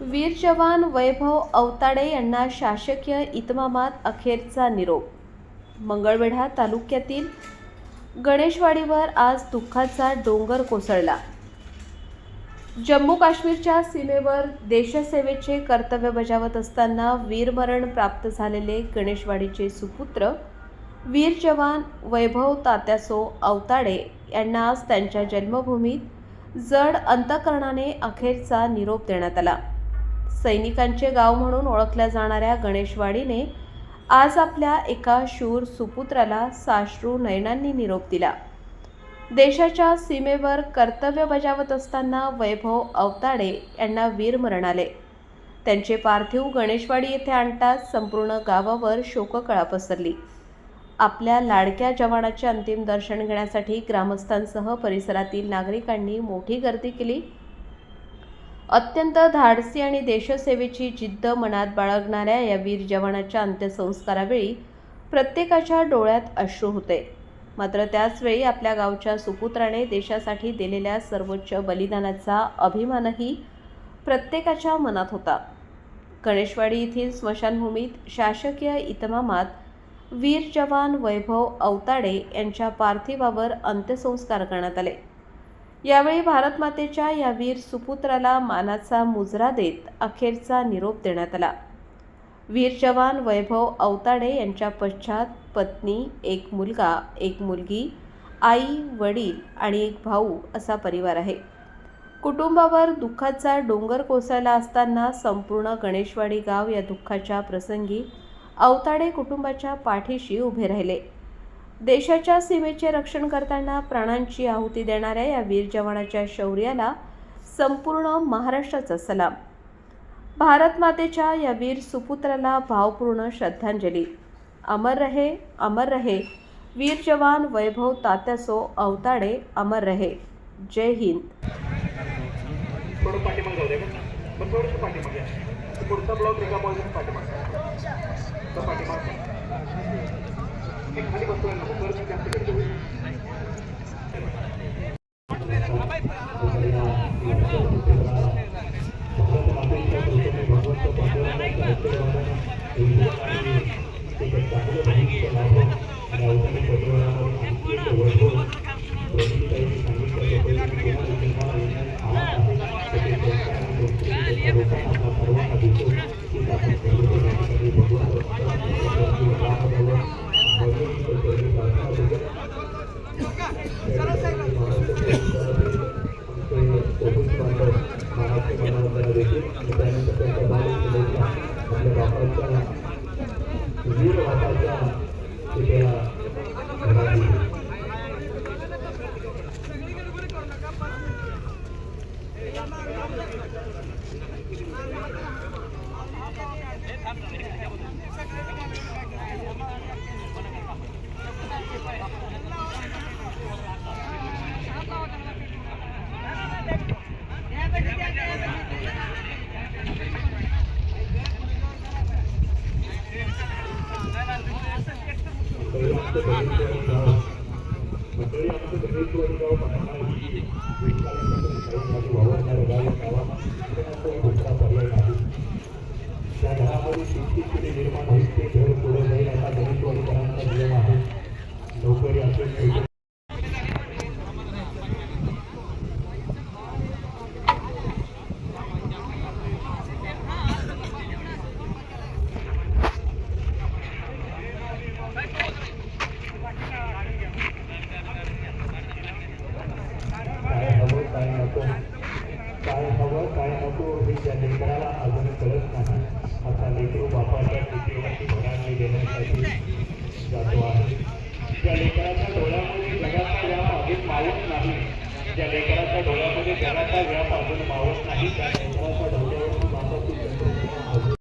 वीर जवान वैभव अवताडे यांना शासकीय इतमामात अखेरचा निरोप। मंगळवेढा तालुक्यातील गणेशवाडीवर आज दुःखाचा डोंगर कोसळला। जम्मू काश्मीरच्या सीमेवर देशसेवेचे कर्तव्य बजावत असताना वीरमरण प्राप्त झालेले गणेशवाडीचे सुपुत्र वीर जवान वैभव तात्यासो अवताडे यांना आज त्यांच्या जन्मभूमीत जड अंतःकरणाने अखेरचा निरोप देण्यात आला। सैनिकांचे गाव म्हणून ओळखल्या जाणाऱ्या गणेशवाडीने आज आपल्या एका शूर सुपुत्राला साश्रू नयनांनी निरोप दिला। देशाच्या सीमेवर कर्तव्य बजावत असताना वैभव अवताडे यांना वीरमरण आले। त्यांचे पार्थिव गणेशवाडी येथे आणताच संपूर्ण गावावर शोककळा पसरली। आपल्या लाडक्या जवानाचे अंतिम दर्शन घेण्यासाठी ग्रामस्थांसह परिसरातील नागरिकांनी मोठी गर्दी केली। अत्यंत धाडसी आणि देशसेवेची जिद्द मनात बाळगणाऱ्या या वीर जवानाच्या अंत्यसंस्कारावेळी प्रत्येकाच्या डोळ्यात अश्रू होते। मात्र त्याचवेळी आपल्या गावच्या सुपुत्राने देशासाठी दिलेल्या सर्वोच्च बलिदानाचा अभिमानही प्रत्येकाच्या मनात होता। गणेशवाडी येथील स्मशानभूमीत शासकीय इतमामात वीर जवान वैभव अवताडे यांच्या पार्थिवावर अंत्यसंस्कार करण्यात आले। यावेळी भारत मातेच्या या वीर सुपुत्राला मानाचा मुजरा देत अखेरचा निरोप देण्यात आला। वीर जवान वैभव अवताडे यांच्या पश्चात पत्नी, एक मुलगा, एक मुलगी, आई, वडील आणि एक भाऊ असा परिवार आहे। कुटुंबावर दुःखाचा डोंगर कोसळला असताना संपूर्ण गणेशवाडी गाव या दुःखाच्या प्रसंगी अवताडे कुटुंबाच्या पाठीशी उभे राहिले। देशाच्या सीमेचे रक्षण करताना प्राणांची आहुती देणाऱ्या या वीर जवानाच्या शौर्याला संपूर्ण महाराष्ट्राचा सलाम। भारत मातेच्या या वीर सुपुत्राला भावपूर्ण श्रद्धांजली। अमर रहे वीर जवान वैभव तात्यासो अवताडे, अमर रहे। जय हिंद। काय हवं काय नको हे त्या लेकराला अजून कळत नाही। आता लेकरू बापाच्या पिठीवरती भरांनी देण्यासाठी जातो आहे। त्या लेकराच्या डोळ्यामध्ये जगाचा व्याप अजून मावत नाही। त्या लेकराच्या डोळ्यामध्ये जगाचा व्याप अजून मावत नाही। त्या लेकराच्या डोळ्यावरती बापाची यंत्रणा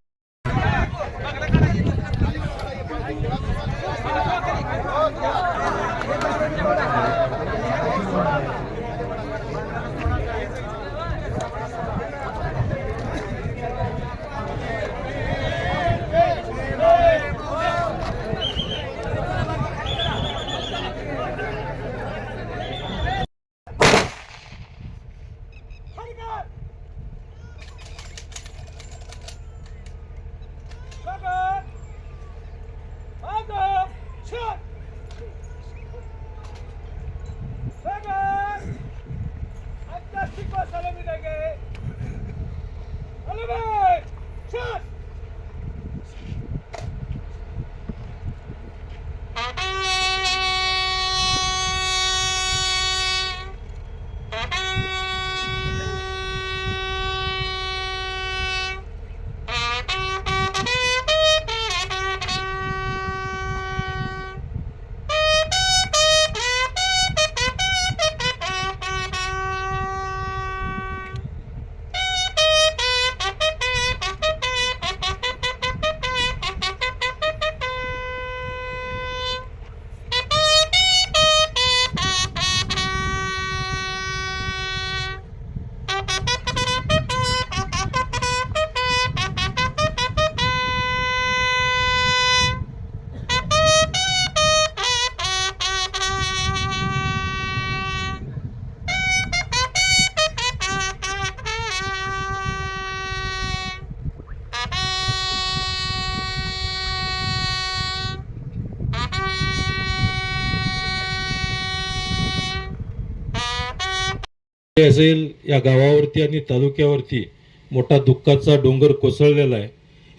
असेल या गावावरती आणि तालुक्यावरती मोठा दुःखाचा डोंगर कोसळलेला आहे.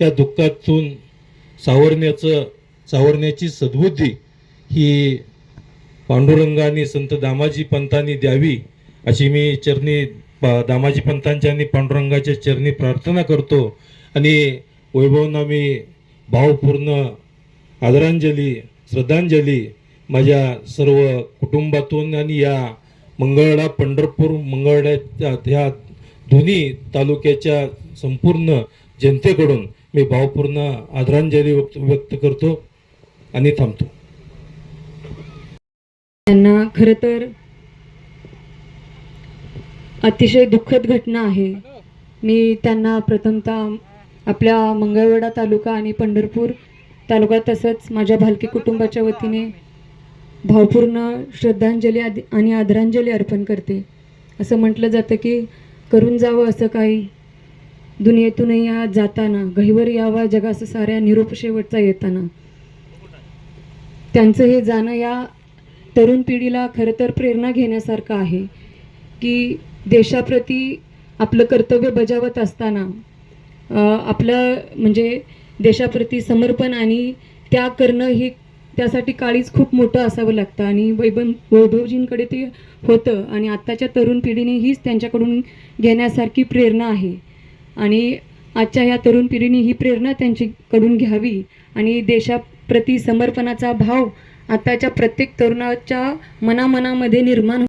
या दुःखातून सावरण्याची सद्बुद्धी ही पांडुरंगाने संत दामाजी पंतांनी द्यावी अशी मी चरणी दामाजी पंतांच्या आणि पांडुरंगाच्या चरणी प्रार्थना करतो. आणि वैभवना मी भावपूर्ण आदरांजली श्रद्धांजली माझ्या सर्व कुटुंबातून आणि या मंगळवेढा पंढरपूर मंगळवेढ्याच्या ह्या दोन्ही तालुक्याच्या संपूर्ण जनतेकडून मी भावपूर्ण आदरांजली व्यक्त करतो आणि थांबतो. त्यांना खरं तर अतिशय दुःखद घटना आहे. मी त्यांना प्रथमतः आपल्या मंगळवेढा तालुका आणि पंढरपूर तालुका तसंच माझ्या भालकी कुटुंबाच्या वतीने भावपूर्ण श्रद्धांजली आणि आदरांजली अर्पण करते. असं म्हटलं जातं की करून जावं असं काही दुनियेतूनही या जाताना गहिवर यावा जगास साऱ्या निरोप शेवटचा येताना. त्यांचं हे जाणं या तरुण पिढीला खरं तर प्रेरणा घेण्यासारखं आहे की देशाप्रती आपलं कर्तव्य बजावत असताना आपलं म्हणजे देशाप्रती समर्पण आणि त्याग करणं ही त्यासाठी काळीच खूप मोठं असावं लागतं. आणि वैभवजींकडे ते होतं आणि आत्ताच्या तरुण पिढीने हीच त्यांच्याकडून घेण्यासारखी प्रेरणा आहे. आणि आजच्या ह्या तरुण पिढीने ही प्रेरणा त्यांच्याकडून घ्यावी आणि देशाप्रती समर्पणाचा भाव आताच्या प्रत्येक तरुणाच्या मनामध्ये निर्माण